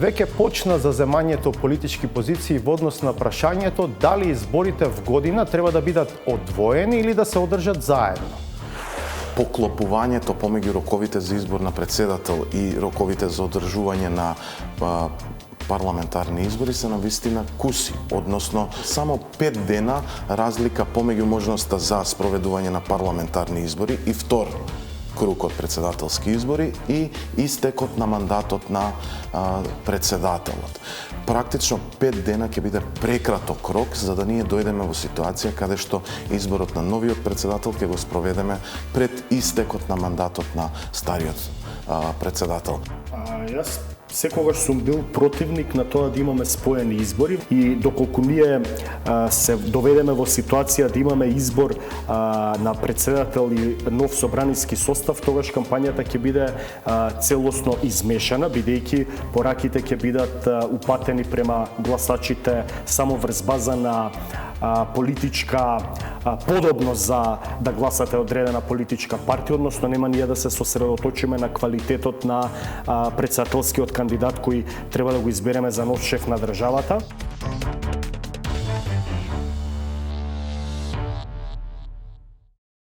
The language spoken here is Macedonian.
веќе почна заземањето политички позиции во однос на прашањето дали изборите в година треба да бидат одвоени или да се одржат заедно. Поклопувањето помеѓу роковите за избор на председател и роковите за одржување на парламентарни избори се навистина куси, односно само 5 дена разлика помеѓу можноста за спроведување на парламентарни избори и втор круг од председателски избори и истекот на мандатот на председателот. Практично 5 дена ќе биде прекраток рок за да ние дојдеме во ситуација каде што изборот на новиот председател ќе го спроведеме пред истекот на мандатот на стариот председател. Јас секогаш сум бил противник на тоа да имаме споени избори и доколку ние се доведеме во ситуација да имаме избор на председател и нов собраниски состав, тогаш кампањата ќе биде целосно измешана, бидејќи пораките ќе бидат упатени према гласачите само врз база на политичка подобност за да гласате одредена политичка партија, односно нема ние да се сосредоточиме на квалитетот на председателскиот кандидат кој треба да го избереме за нов шеф на државата.